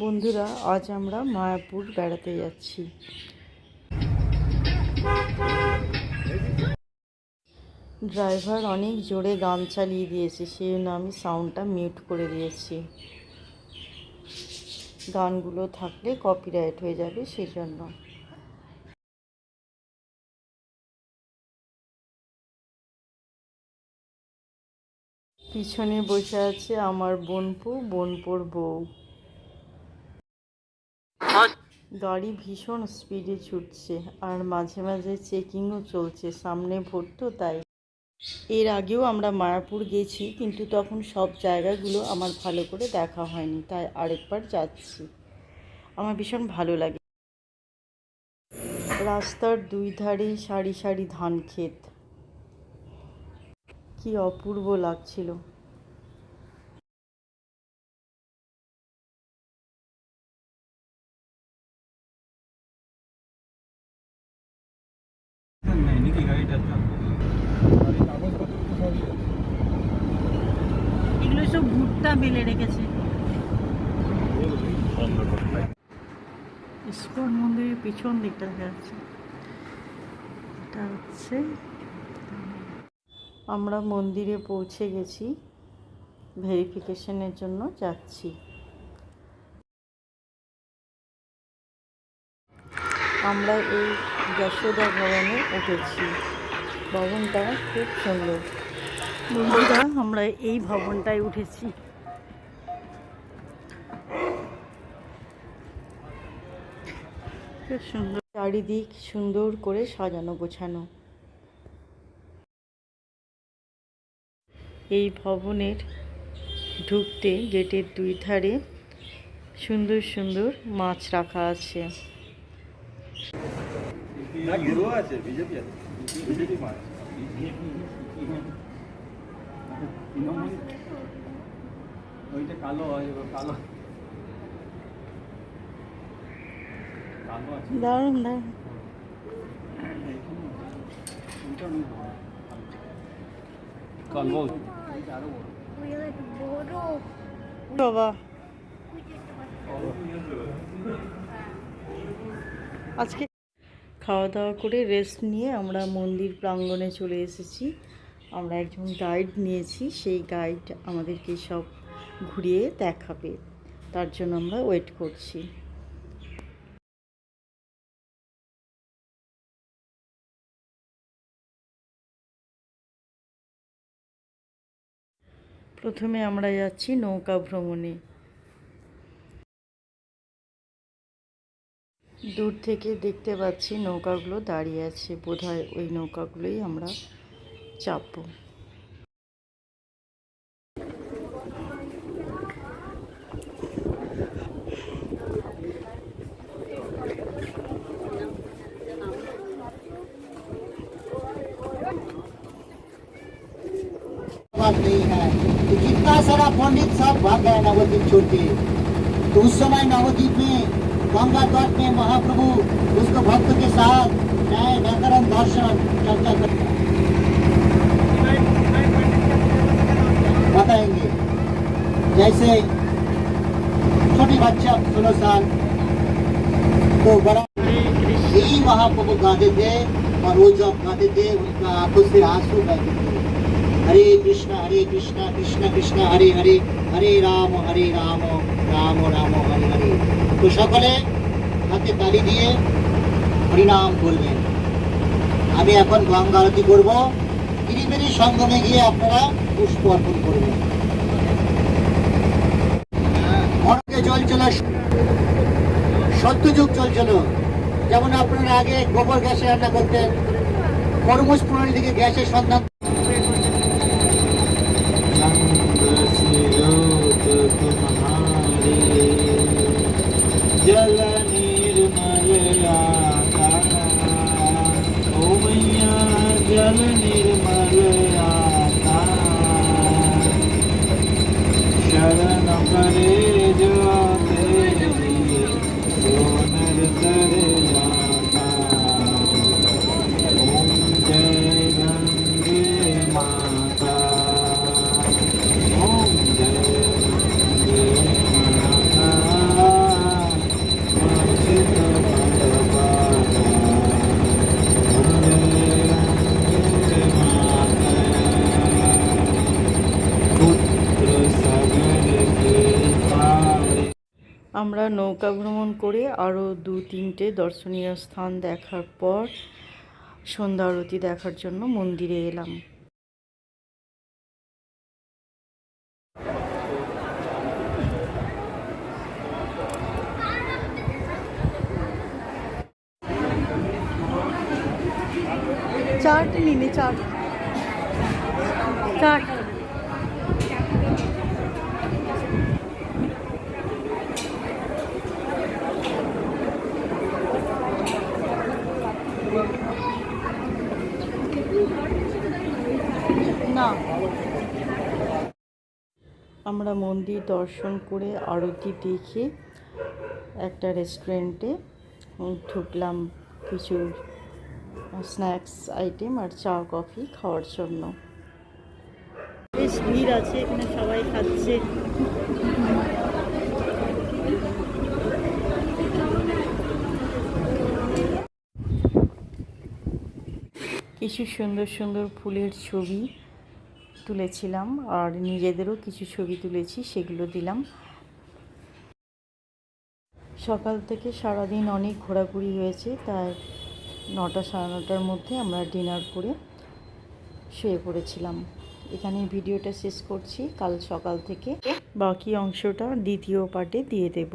বন্ধুরা, আজ আমরা মায়াপুর বেড়াতে যাচ্ছি। ড্রাইভার অনেক জোরে গান চালিয়ে দিয়েছে, সেই জন্য আমি সাউন্ডটা মিউট করে দিয়েছি। গানগুলো থাকলে কপিরাইট হয়ে যাবে, সেই জন্য। পিছনে বসে আছে আমার বোনপোর বউ। গাড়ি ভীষণ স্পিডে ছুটছে, আর মাঝে মাঝে চেকিংও চলছে, সামনে ভোট তো তাই। এর আগেও আমরা মায়াপুর গেছি, কিন্তু তখন সব জায়গাগুলো আমার ভালো করে দেখা হয়নি, তাই আরেকবার যাচ্ছি। আমার ভীষণ ভালো লাগে। রাস্তার দুই ধারে সারি সারি ধান ক্ষেত, কি অপূর্ব লাগছিল। এগুলো সব ভুট্টা বেলে রেখেছে। ইস্কন মন্দিরের পিছন দিকটা দেখা যাচ্ছে। এটা হচ্ছে, আমরা মন্দিরে পৌঁছে গেছি, ভেরিফিকেশনের জন্য যাচ্ছি। আমরা এই যশোদা ভবনে উঠেছি। ভবনটা খুব সুন্দর। বন্ধুরা, আমরা এই ভবনটায় উঠেছি। খুব সুন্দর, চারিদিক সুন্দর করে সাজানো গোছানো। এই ভবনের ঢুকতে গেটের দুই ধারে সুন্দর সুন্দর মাছ রাখা আছে। দারুণ দারুণ। বাবা, আজকে খাওয়া দাওয়া করে রেস্ট নিয়ে আমরা মন্দির প্রাঙ্গণে চলে এসেছি। আমরা একজন গাইড নিয়েছি, সেই গাইড আমাদেরকে সব ঘুরিয়ে দেখাবে, তার জন্য আমরা ওয়েট করছি। প্রথমে আমরা যাচ্ছি নৌকা ভ্রমণে। দূর থেকে দেখতে পাচ্ছি নৌকাগুলো দাঁড়িয়ে আছে, বোধহয় ওই নৌকাগুলোই আমরা চাপবো। नहीं है तो जितना सारा पंडित सब भाग गए नवद्वीप छोड़ के। तो उस समय नवद्वीप में गंगा तट में महाप्रभु उसको भक्त के साथ न्याय व्याकरण दर्शन चर्चा कर बताएंगे। जैसे छोटी बच्चा 16 साल तो बड़ा यही महाप्रभु गाते थे, और वो जब गाते थे उनका आंखों से आंसू बहते थे। हरे कृष्ण कृष्ण कृष्ण हरे हरे, हरे राम राम राम हरे हरे। तो सकले हाथे ताली दिए हरिनाम করবেন। আমি এখন গঙ্গা আরতি করব, ত্রিবেণী সঙ্গমে গিয়ে আপনারা পুষ্প অর্পণ করবেন। অনেকে চলছিল সত্যযুগ চলছিল, যেমন আপনারা আগে গোবর গ্যাসে রান্না করতেন, কর্মজ প্রণালী থেকে গ্যাসের সন্ধান जल निर्मल आकाश, ओ मैया जल निर्मल आकाश, शरण करे जो तेरी सोनर करे आकाश। ओम जय गंगे আমরা নৌকা ভ্রমণ করে আরও 2-3টে দর্শনীয় স্থান দেখার পর সন্ধ্যা আরতি দেখার জন্য মন্দিরে এলাম। চাট নিনি, চাট চাট। না, আমরা মন্দির দর্শন করে আরতি দেখে একটা রেস্টুরেন্টে ঢুকলাম কিছু স্ন্যাক্স আইটেম আর চা কফি খাওয়ার জন্য। বেশ ভিড় আছে এখানে, সবাই খাচ্ছে। কিছু সুন্দর সুন্দর ফুলের ছবি তুলেছিলাম আর নিজেদেরও কিছু ছবি তুলেছি, সেগুলো দিলাম। সকাল থেকে সারাদিন অনেক ঘোরাঘুরি হয়েছে, তাই 9টা সাড়ে 9টার মধ্যে আমরা ডিনার করে শুয়ে পড়েছিলাম। এখানে ভিডিওটা শেষ করছি। কাল সকাল থেকে বাকি অংশটা দ্বিতীয় পার্টে দিয়ে দেব।